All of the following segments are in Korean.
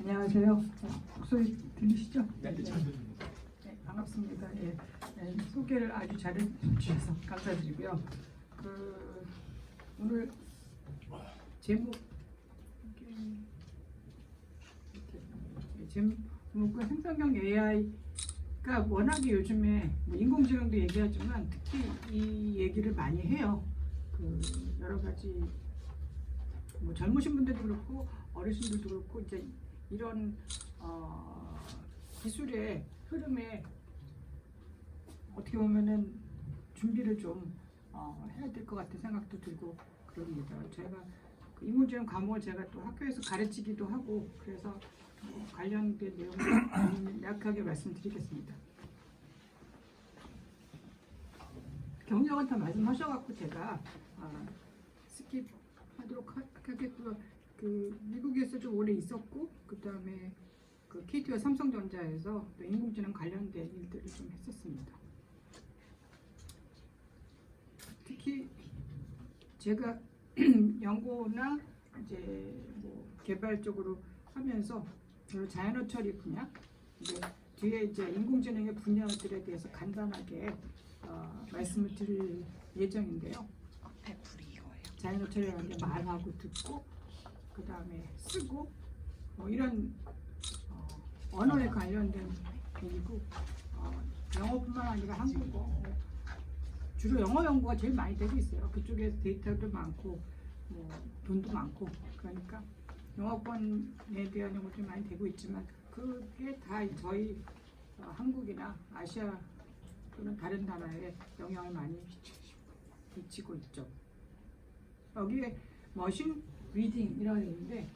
안녕하세요. 목소리 들리시죠? 네, 잘 들립니다. 네, 반갑습니다. 예, 소개를 아주 잘해 주셔서 감사드리고요. 오늘 제목과 생성형 AI가 워낙에 요즘에 인공지능도 얘기하지만 특히 이 얘기를 많이 해요. 여러 가지 젊으신 분들도 그렇고 어르신들도 그렇고 이제 이런 기술의 흐름에 어떻게 보면은 준비를 좀 해야 될 것 같은 생각도 들고 그럽니다. 제가 인공지능 과목을 제가 또 학교에서 가르치기도 하고 그래서 관련된 내용을 약하게 말씀드리겠습니다. 경력은 다 말씀하셔갖고 제가 스킵하도록 하겠고요. 미국에서 좀 오래 있었고 그 다음에 KT와 삼성전자에서 또 인공지능 관련된 일들을 좀 했었습니다. 특히 제가 연구나 이제 개발 쪽으로 하면서 자연어 처리 분야, 이제 뒤에 이제 인공지능의 분야들에 대해서 간단하게 말씀을 드릴 예정인데요. 앞에 불이 이거예요. 자연어 처리라는 게 말하고 듣고 그 다음에 쓰고 이런 언어에 관련된 얘기고 영어뿐만 아니라 한국어 주로 영어 연구가 제일 많이 되고 있어요. 그쪽에 데이터도 많고 돈도 많고 그러니까 영어권에 대한 연구도 많이 되고 있지만 그게 다 저희 한국이나 아시아 또는 다른 나라에 영향을 많이 미치고 있죠. 여기에 머신 리딩이라고 있는데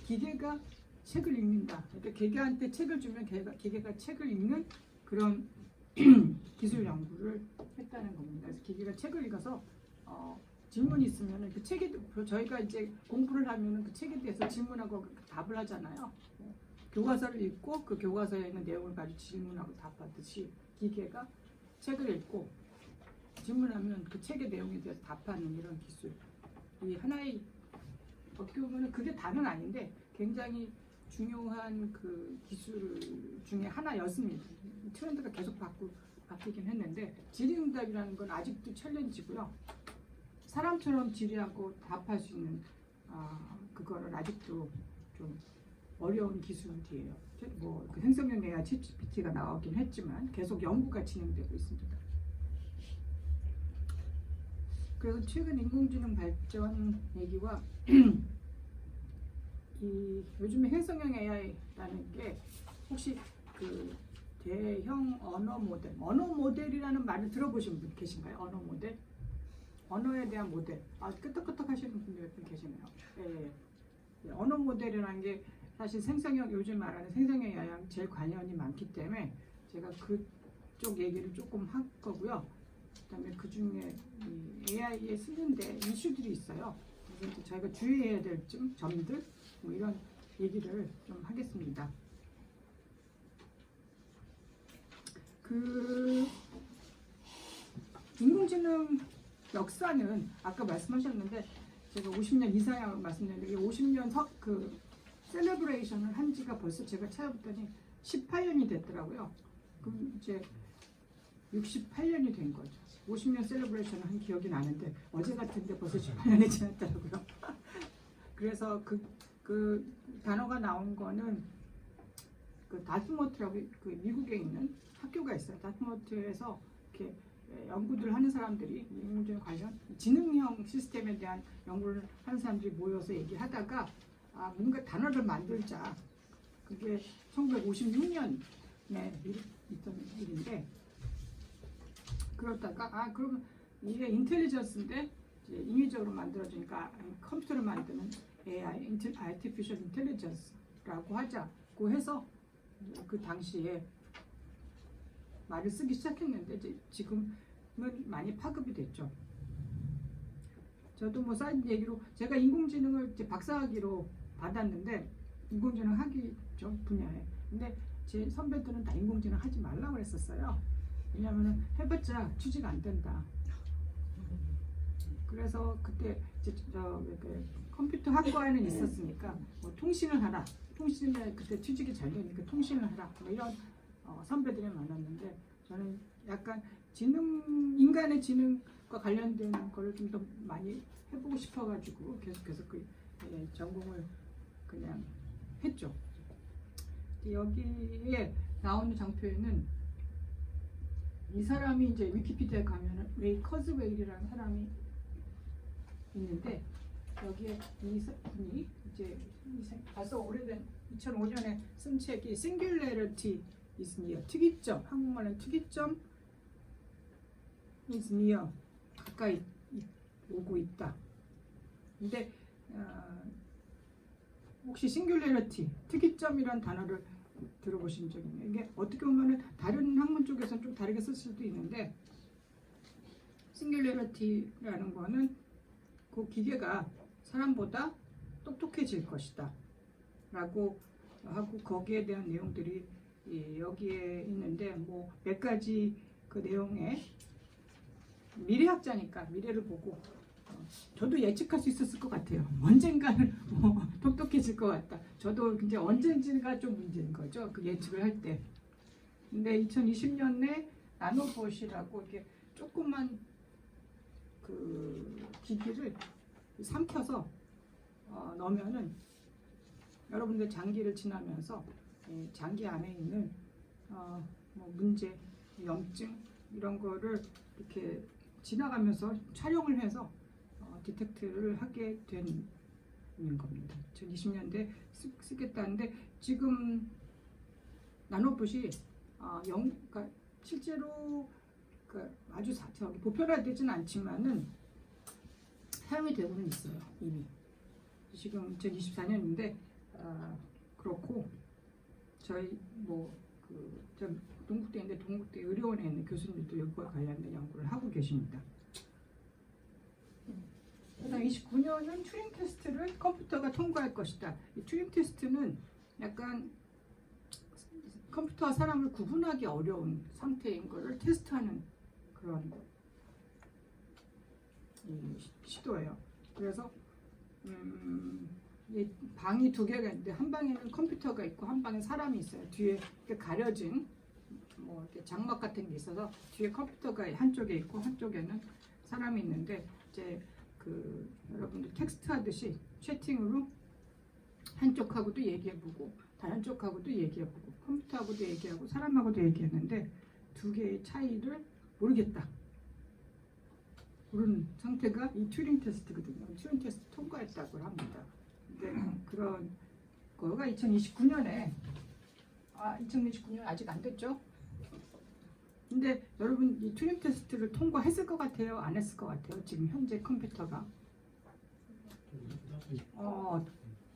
기계가 책을 읽는다. 그러니까 기계한테 책을 주면 기계가 책을 읽는 그런 기술 연구를 했다는 겁니다. 그래서 기계가 책을 읽어서 질문이 있으면 그 책에 저희가 이제 공부를 하면은 그 책에 대해서 질문하고 답을 하잖아요. 교과서를 읽고 그 교과서에 있는 내용을 가지고 질문하고 답하듯이 기계가 책을 읽고 질문하면 그 책의 내용에 대해서 답하는 이런 기술. 이 하나의 어떻게 보면 그게 다는 아닌데 굉장히 중요한 기술 중에 하나였습니다. 트렌드가 계속 바뀌긴 했는데 질의응답이라는 건 아직도 챌린지고요. 사람처럼 질의하고 답할 수 있는 그거는 아직도 좀 어려운 기술이에요. 생성형 AI ChatGPT가 나오긴 했지만 계속 연구가 진행되고 있습니다. 그래서 최근 인공지능 발전 얘기와 요즘에 생성형 AI라는 게 혹시 대형 언어 모델이라는 말을 들어보신 분 계신가요? 언어 모델? 언어에 대한 모델. 끄떡끄떡 하시는 분들 몇 분 계시네요. 예. 언어 모델이라는 게 사실 요즘 말하는 생성형 AI랑 제일 관련이 많기 때문에 제가 그쪽 얘기를 조금 할 거고요. 그다음에 그 중에 AI에 쓰는데 이슈들이 있어요. 그래서 저희가 주의해야 될 점들 이런 얘기를 좀 하겠습니다. 인공지능 역사는 아까 말씀하셨는데 제가 50년 이상이라고 말씀드렸는데 50년 셀러브레이션을 한 지가 벌써 제가 찾아봤더니 18년이 됐더라고요. 그럼 이제 68년이 된 거죠. 50년 셀러브레이션을 한 기억이 나는데 어제 같은데 벌써 18년이 지났더라고요. 그래서 그 단어가 나온 거는 다트머트라고 미국에 있는 학교가 있어요. 다트머트에서 이렇게 연구들을 하는 사람들이 인공지능 관련 지능형 시스템에 대한 연구를 하는 사람들이 모여서 얘기하다가 뭔가 단어를 만들자. 그게 1956년에 있던 일인데 그러다가 그러면 이게 인텔리전스인데 인위적으로 만들어주니까 컴퓨터를 만드는 AI, Artificial Intelligence라고 하자고 해서 그 당시에 말을 쓰기 시작했는데 이제 지금은 많이 파급이 됐죠. 저도 사이드 얘기로 제가 인공지능을 이제 박사학위로 받았는데 인공지능 학위 분야에 근데 제 선배들은 다 인공지능 하지 말라고 했었어요. 왜냐하면 해봤자 취지가 안 된다. 그래서 그때 이제 컴퓨터 학과에는 있었으니까 뭐 통신을 하라. 통신에 그때 취직이 잘 되니까 통신을 하라. 뭐 이런 선배들이 많았는데 저는 약간 인간의 지능과 관련된 거를 좀 더 많이 해보고 싶어가지고 계속해서 그 전공을 그냥 했죠. 여기에 나오는 장표에는 이 사람이 이제 위키피디아에 가면은 레이 커즈웨일이라는 사람이 있는데 여기에 이 분이 이제 벌써 오래된 2005년에 쓴 책이 Singularity is near, 특이점, 한국말은 특이점 is near, 가까이 오고 있다. 근데 혹시 싱귤레러티, 특이점이란 단어를 들어보신 적 있나요? 이게 어떻게 보면 다른 학문 쪽에서는 좀 다르게 쓸 수도 있는데 싱귤레러티라는 거는 그 기계가 사람보다 똑똑해질 것이다 라고 하고 거기에 대한 내용들이 여기에 있는데 뭐 몇 가지 그 내용에 미래학자니까 미래를 보고 저도 예측할 수 있었을 것 같아요. 언젠가는 뭐 똑똑해질 것 같다. 저도 이제 언젠지가 좀 문제인 거죠. 그 예측을 할 때. 근데 2020년에 나노봇이라고 이렇게 조그만 그 기기를 삼켜서 넣으면은 여러분들 장기를 지나면서 장기 안에 있는 뭐 문제, 염증 이런 거를 이렇게 지나가면서 촬영을 해서 디텍트를 하게 되는 겁니다. 2020년대 쓰겠다는데 지금 나노봇이 그러니까 실제로 아주 보편화되지는 않지만은 사용이 되고는 있어요. 이미 지금 2024년인데 그렇고 저희 저 동국대인데 동국대 의료원에 있는 교수님들도 여기와 관련된 연구를 하고 계십니다. 그다음 29년은 튜링 테스트를 컴퓨터가 통과할 것이다. 이 튜링 테스트는 약간 컴퓨터와 사람을 구분하기 어려운 상태인 것을 테스트하는 그런 시도예요. 그래서 방이 두 개가 있는데 한 방에는 컴퓨터가 있고 한 방에 사람이 있어요. 뒤에 이렇게 가려진 뭐 이렇게 장막 같은 게 있어서 뒤에 컴퓨터가 한쪽에 있고 한쪽에는 사람이 있는데 이제 여러분들 텍스트 하듯이 채팅으로 한쪽하고도 얘기해보고 다른 쪽하고도 얘기해보고 컴퓨터하고도 얘기하고 사람하고도 얘기했는데 두 개의 차이를 모르겠다. 그런 상태가 이 튜링 테스트거든요. 튜링 테스트 통과했다고 합니다. 근데 그런 거가 2029년에 2029년 아직 안 됐죠? 근데 여러분 이 튜링 테스트를 통과했을 것 같아요? 안 했을 것 같아요? 지금 현재 컴퓨터가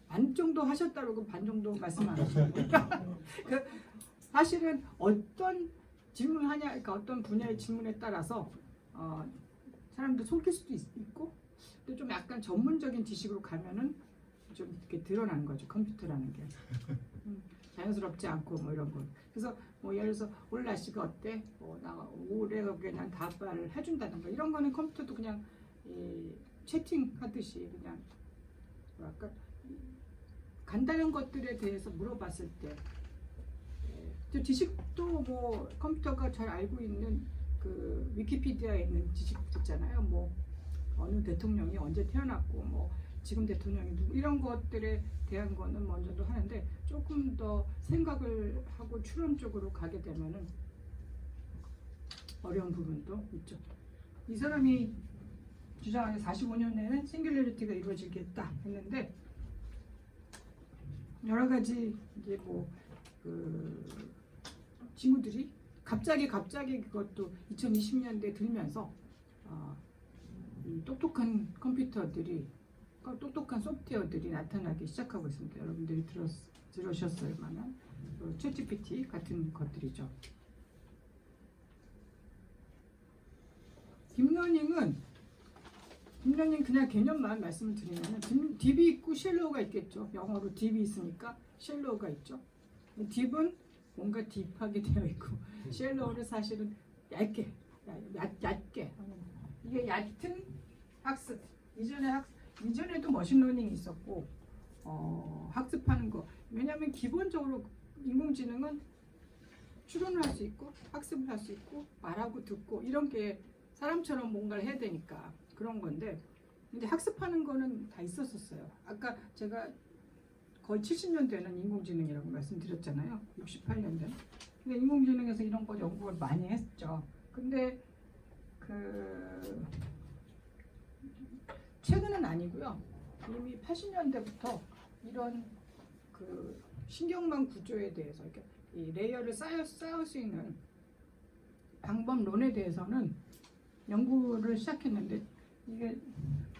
반 정도 하셨다고 반 정도 말씀 안 하셨어요. 사실은 어떤 질문을 하냐, 그러니까 어떤 분야의 질문에 따라서 사람들 속일 수도 있고 또 좀 약간 전문적인 지식으로 가면은 좀 이렇게 드러나는 거죠. 컴퓨터라는 게 자연스럽지 않고 뭐 이런 거. 그래서 뭐 예를 들어서 오늘 날씨가 어때? 나 올해 그냥 답변을 해준다는 거. 이런 거는 컴퓨터도 그냥 채팅하듯이 그냥 뭐랄까 간단한 것들에 대해서 물어봤을 때 지식도 뭐 컴퓨터가 잘 알고 있는 그 위키피디아에 있는 지식 있잖아요. 뭐 어느 대통령이 언제 태어났고 뭐 지금 대통령이 누구 이런 것들에 대한 거는 먼저도 하는데 조금 더 생각을 하고 추론 쪽으로 가게 되면은 어려운 부분도 있죠. 이 사람이 주장하는 45년 내는 싱귤레리티가 이루어지겠다 했는데 여러 가지 이제 친구들이 갑자기 그것도 2020년대에 들면서 이 똑똑한 컴퓨터들이 똑똑한 소프트웨어들이 나타나기 시작하고 있습니다. 여러분들이 들으셨을 만한 챗GPT 같은 것들이죠. 딥러닝 그냥 개념만 말씀을 드리면 딥이 있고 쉘로우가 있겠죠. 영어로 딥이 있으니까 쉘로우가 있죠. 딥은 뭔가 딥하게 되어 있고 쉘로우는 사실은 얇게 이게 얕은 학습. 이전에도 머신러닝이 있었고 학습하는 거. 왜냐하면 기본적으로 인공지능은 추론을 할 수 있고 학습을 할 수 있고 말하고 듣고 이런 게 사람처럼 뭔가를 해야 되니까 그런 건데, 근데 학습하는 거는 다 있었었어요. 아까 제가 거의 70년대는 인공지능이라고 말씀드렸잖아요. 68년대. 근데 인공지능에서 이런 거 연구를 많이 했죠. 근데 최근은 아니고요. 이미 80년대부터 이런 신경망 구조에 대해서 이렇게 이 레이어를 쌓을 수 있는 방법론에 대해서는 연구를 시작했는데, 이게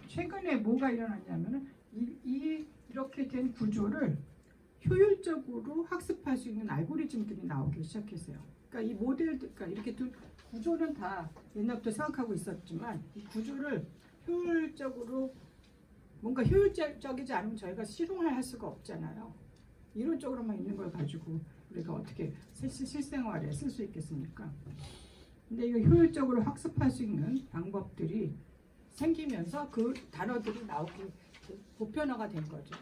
최근에 뭐가 일어났냐면은 이렇게 된 구조를 효율적으로 학습할 수 있는 알고리즘들이 나오기 시작했어요. 그러니까 이 모델들, 그러니까 이렇게 두 구조는 다 옛날부터 생각하고 있었지만 이 구조를 효율적으로 뭔가 효율적이지 않으면 저희가 실용을 할 수가 없잖아요. 이론적으로만 있는 걸 가지고 우리가 어떻게 실생활에 쓸 수 있겠습니까? 근데 이거 효율적으로 학습할 수 있는 방법들이 생기면서 그 단어들이 나오기 보편화가 된 거죠.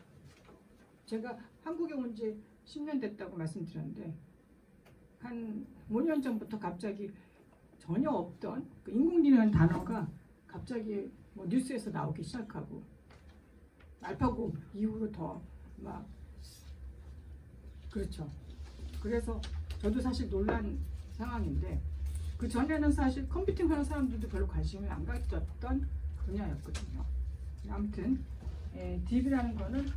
제가 한국에 온 지 10년 됐다고 말씀드렸는데 한 5년 전부터 갑자기 전혀 없던 인공지능 단어가 갑자기 뭐 뉴스에서 나오기 시작하고, 알파고 이후로 더 막 그렇죠. 그래서 저도 사실 놀란 상황인데, 그 전에는 사실 컴퓨팅 하는 사람들도 별로 관심을 안 가졌던 분야였거든요. 아무튼 딥이라는 거는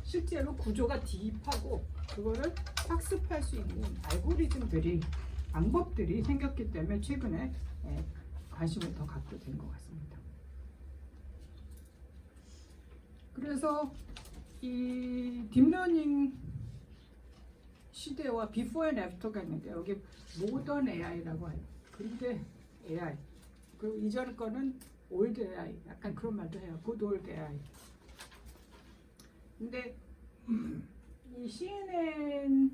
실제로 구조가 딥하고 그거를 학습할 수 있는 알고리즘들이, 방법들이 생겼기 때문에 최근에 관심을 더 갖게 된 것 같습니다. 그래서 이 딥러닝 시대와 비포 앤 애프터가 있는데, 여기 모던 AI라고 해요. 근데 AI. 그리고 이전 거는 올드 AI. 약간 그런 말도 해요. 굿 올드 AI. 근데 이 CNN이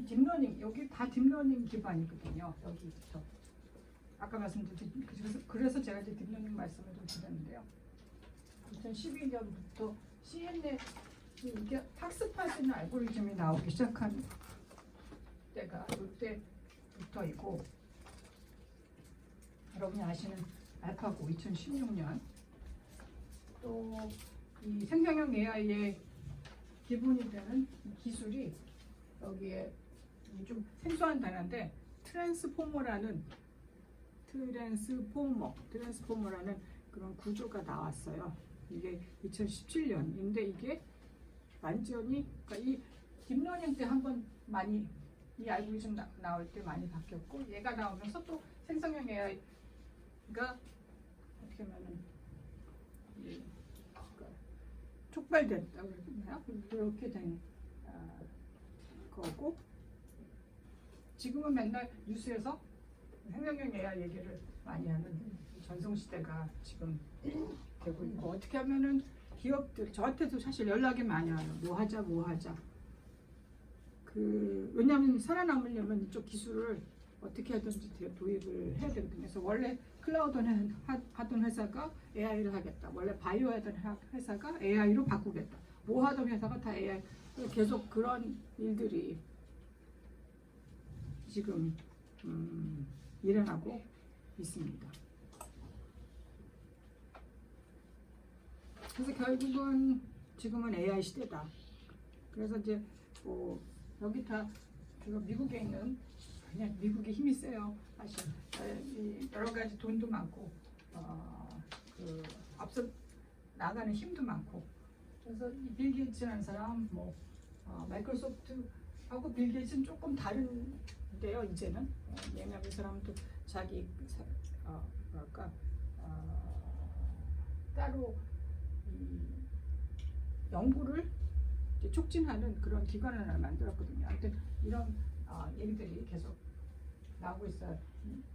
딥러닝, 여기 다 딥러닝 기반이거든요. 여기부터. 아까 말씀드린, 그래서 제가 이제 딥러닝 말씀을 좀 드렸는데요. 2012년부터 CNN이 이게 학습할 수 있는 알고리즘이 나오기 시작한 때가 이때부터이고, 여러분이 아시는 알파고 2016년, 또 이 생성형 AI의 기본이 되는 기술이 여기에 좀 생소한 단어인데 트랜스포머라는 그런 구조가 나왔어요. 이게 2017년인데 이게 완전히, 그러니까 이 딥러닝 때 한번 많이 이 알고리즘 나올 때 많이 바뀌었고, 얘가 나오면서 또 생성형 AI가 어떻게 하면은 촉발됐다고 그러나요? 이렇게 된 거고, 지금은 맨날 뉴스에서 생성형 AI 얘기를 많이 하는 전성시대가 지금 되고 있고, 어떻게 하면은 기업들, 저한테도 사실 연락이 많이 와요. 뭐 하자. 왜냐하면 살아남으려면 이쪽 기술을 어떻게 하든지 도입을 해야 되거든요. 그래서 원래 클라우드 하던 회사가 AI를 하겠다. 원래 바이오 하던 회사가 AI로 바꾸겠다. 뭐 하던 회사가 다 AI. 계속 그런 일들이 지금 일어나고 있습니다. 그래서 결국은 지금은 AI 시대다. 그래서 이제 여기 다 제가 미국에 있는, 그냥 미국이 힘이 세요. 사실 여러 가지 돈도 많고 앞서 나가는 힘도 많고, 그래서 빌 게이츠라는 사람, 마이크로소프트하고 빌 게이츠는 조금 다른데요. 이제는 왜냐하면 이 사람도 자기 따로 연구를 촉진하는 그런 기관을 하나 만들었거든요. 하여튼 이런 얘기들이 계속 나오고 있어요.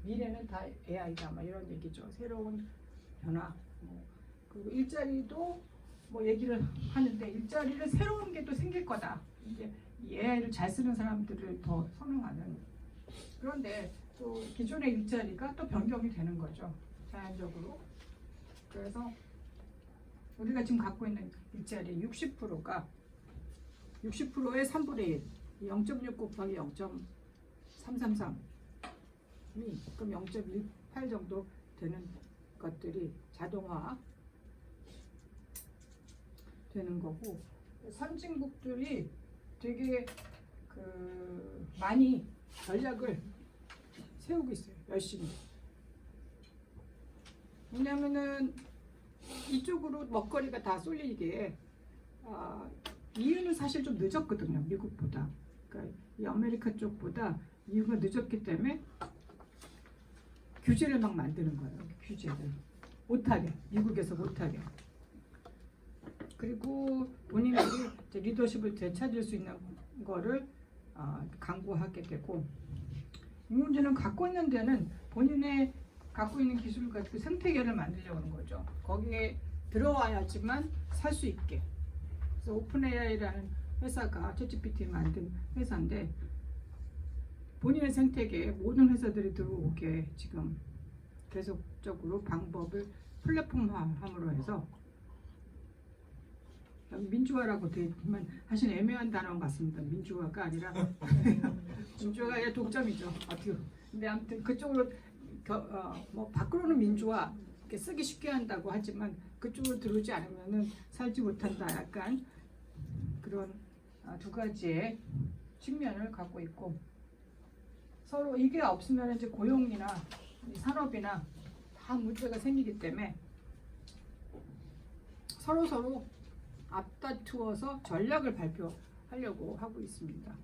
미래는 다 AI다, 이런 얘기죠. 새로운 변화. 그리고 일자리도 얘기를 하는데, 일자리를 새로운 게 또 생길 거다. 이제 이 AI를 잘 쓰는 사람들을 더 선호하는. 그런데 또 기존의 일자리가 또 변경이 되는 거죠. 자연적으로. 그래서 우리가 지금 갖고 있는 일자리 60%가 60%의 3분의 1, 0.6 곱하기 0.333이 그럼 0.18 정도 되는 것들이 자동화 되는 거고, 선진국들이 되게 많이 전략을 세우고 있어요. 열심히. 왜냐면은 이쪽으로 먹거리가 다 쏠리게 이유는 사실 좀 늦었거든요. 미국보다. 그러니까 이 아메리카 쪽보다 이유가 늦었기 때문에 규제를 막 만드는 거예요. 규제를 못하게, 미국에서 못하게. 그리고 본인들이 리더십을 되찾을 수 있는 거를 강구하게 되고, 이 문제는 갖고 있는 데는 본인의 갖고 있는 기술을 가지고 생태계를 만들려고 하는 거죠. 거기에 들어와야지만 살 수 있게. 그래서 오픈 AI라는 회사가 챗GPT 만든 회사인데, 본인의 생태계에 모든 회사들이 들어오게 지금 계속적으로 방법을 플랫폼화함으로 해서, 민주화라고 되어 있지만 사실 애매한 단어 같습니다. 민주화가 아니라 민주화가 아니라 독점이죠. 어떻게. 근데 아무튼 그쪽으로 뭐 밖으로는 민주화 이렇게 쓰기 쉽게 한다고 하지만 그쪽으로 들어오지 않으면은 살지 못한다. 약간 그런 두 가지의 측면을 갖고 있고, 서로 이게 없으면 이제 고용이나 산업이나 다 문제가 생기기 때문에 서로 앞다투어서 전략을 발표하려고 하고 있습니다.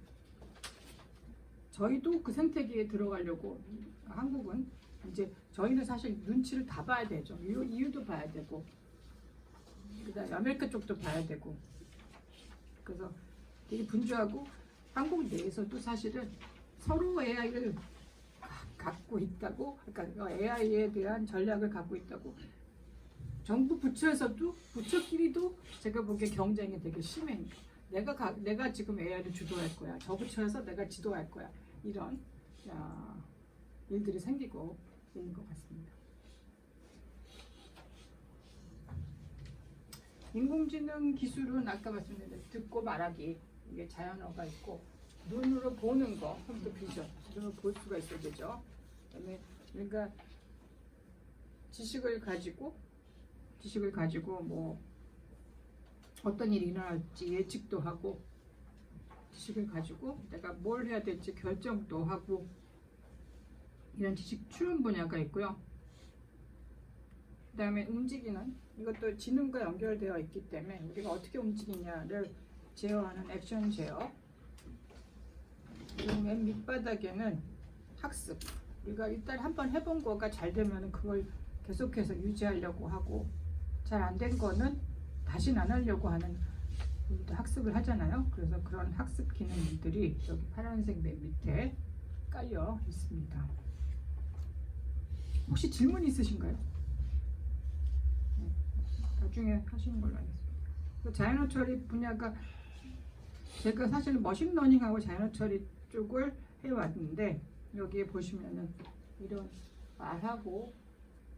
저희도 그 생태계에 들어가려고, 한국은 이제 저희는 사실 눈치를 다 봐야 되죠. 이유도 봐야 되고, 그다음에 아메리카 쪽도 봐야 되고, 그래서 되게 분주하고, 한국 내에서도 사실은 서로 AI를 갖고 있다고, 그러니까 AI에 대한 전략을 갖고 있다고. 정부 부처에서도, 부처끼리도 제가 보기에 경쟁이 되게 심해. 내가 지금 AI를 주도할 거야. 저 부처에서 내가 지도할 거야. 이런 일들이 생기고 있는 것 같습니다. 인공지능 기술은 아까 말씀드린 듣고 말하기, 이게 자연어가 있고, 눈으로 보는 거, 컴퓨터 비전, 눈으로 볼 수가 있어야 되죠. 그다음에 그러니까 지식을 가지고 뭐 어떤 일이 일어날지 예측도 하고, 지식을 가지고 내가 뭘 해야 될지 결정도 하고, 이런 지식 추론 분야가 있고요. 그 다음에 움직이는, 이것도 지능과 연결되어 있기 때문에 우리가 어떻게 움직이냐를 제어하는 액션 제어. 그리고 맨 밑바닥에는 학습. 우리가 일단 한번 해본 거가 잘 되면 그걸 계속해서 유지하려고 하고, 잘 안 된 거는 다시는 안 하려고 하는 학습을 하잖아요. 그래서 그런 학습 기능들이 여기 파란색 맨 밑에 깔려 있습니다. 혹시 질문 있으신가요? 나중에 하시는 걸로 하겠습니다. 자연어 처리 분야가, 제가 사실 머신러닝하고 자연어 처리 쪽을 해왔는데, 여기에 보시면은 이런 말하고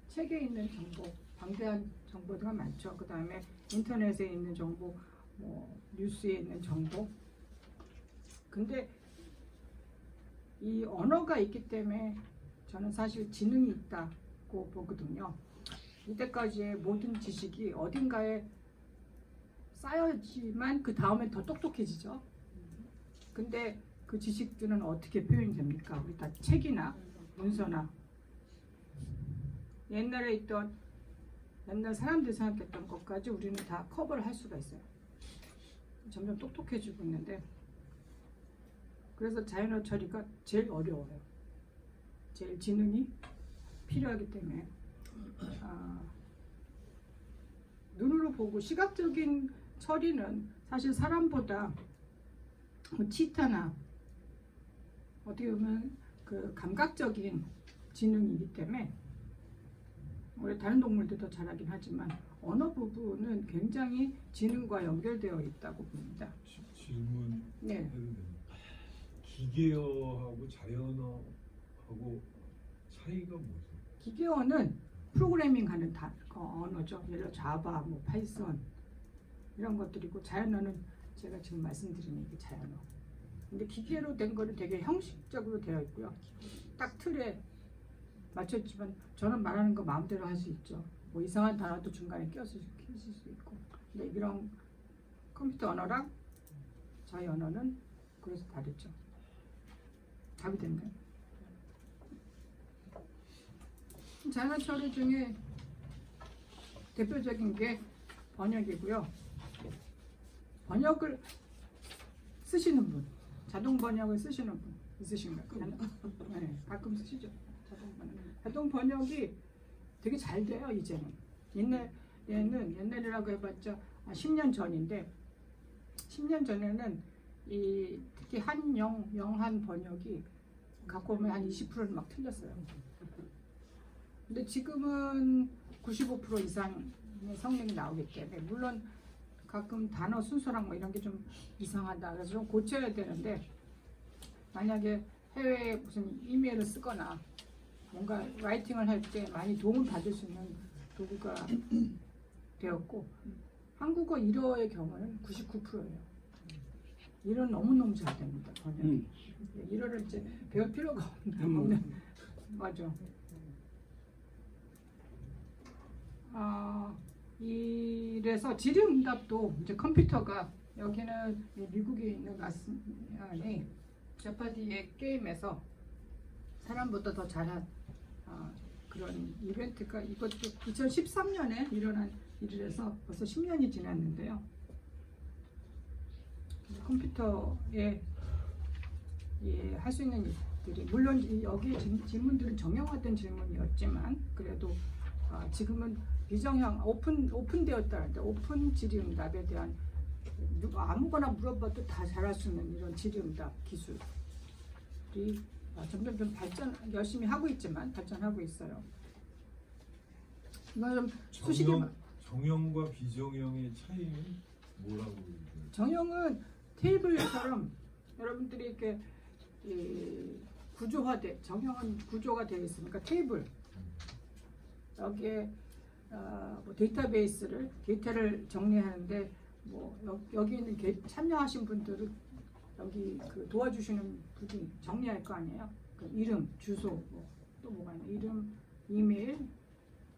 책에 있는 정보, 방대한 정보가 많죠. 그 다음에 인터넷에 있는 정보, 뭐 뉴스에 있는 정보. 근데 이 언어가 있기 때문에 저는 사실 지능이 있다고 보거든요. 이때까지의 모든 지식이 어딘가에 쌓여지만 그 다음에 더 똑똑해지죠. 근데 그 지식들은 어떻게 표현이 됩니까? 우리 다 책이나 문서나 옛날에 있던, 옛날 사람들이 생각했던 것까지 우리는 다 커버를 할 수가 있어요. 점점 똑똑해지고 있는데, 그래서 자연어 처리가 제일 어려워요. 제일 지능이 필요하기 때문에 눈으로 보고 시각적인 처리는 사실 사람보다 치타나 어떻게 보면 그 감각적인 지능이기 때문에, 원래 다른 동물들도 잘하긴 하지만 언어 부분은 굉장히 지능과 연결되어 있다고 봅니다. 질문 네. 해도 됩니다. 기계어하고 자연어하고 차이가 뭐죠? 기계어는 프로그래밍 하는 언어죠. 예를 들어 자바, 뭐 파이썬 이런 것들이고 자연어는 제가 지금 말씀드리는 게 자연어. 근데 기계로 된 거는 되게 형식적으로 되어 있고요. 딱 틀에 맞췄지만 저는 말하는 거 마음대로 할 수 있죠. 뭐 이상한 단어도 중간에 껴서 낄 수 있고. 근데 이런 컴퓨터 언어랑 저희 언어는 그래서 다르죠. 답이 됐나요? 자연어 처리 중에 대표적인 게 번역이고요. 번역을 쓰시는 분, 자동 번역을 쓰시는 분 있으신가요? 네, 가끔 쓰시죠. 자동 번역이 되게 잘 돼요. 이제는 옛날이라고 해봤자 10년 전인데 10년 전에는 이 특히 영한 번역이 갖고 오면 한 20%는 막 틀렸어요. 근데 지금은 95% 이상의 성능이 나오기 때문에 물론 가끔 단어 순서랑 뭐 이런 게 좀 이상하다 그래서 좀 고쳐야 되는데 만약에 해외에 무슨 이메일을 쓰거나 뭔가 라이팅을 할 때 많이 도움을 받을 수 있는 도구가 되었고 한국어 1어의 경우는 99%예요. 1어는 너무너무 잘 됩니다. 번역이. 1어를 이제 배울 필요가 없는 맞아. 이래서 질의응답도 이제 컴퓨터가 여기는 미국에 있는 아스니 제파디의 게임에서 사람보다 더 잘한 그런 이벤트가 이것도 2013년에 일어난 일이라서 벌써 10년이 지났는데요. 컴퓨터에 할 수 있는 일들이 물론 여기 질문들은 정형화된 질문이었지만 그래도 지금은 비정형 오픈되었다는데 오픈 질의응답에 대한 아무거나 물어봐도 다 잘할 수 있는 이런 질의응답 기술이 점점 좀 열심히 하고 있지만 발전하고 있어요. 이건 좀 정형과 비정형의 차이는 뭐라고? 정형은 테이블처럼 여러분들이 이렇게 정형은 구조가 되어 있으니까 테이블 여기에 뭐 데이터를 정리하는데 뭐 여기 있는 참여하신 분들은 여기 그 도와주시는 분이 정리할 거 아니에요. 그 이름, 주소, 뭐 또 뭐가 있나 이름, 이메일,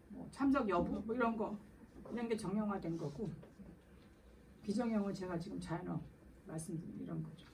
뭐 참석 여부 뭐 이런 게 정형화된 거고 비정형은 제가 지금 자연어 말씀드린 이런 거죠.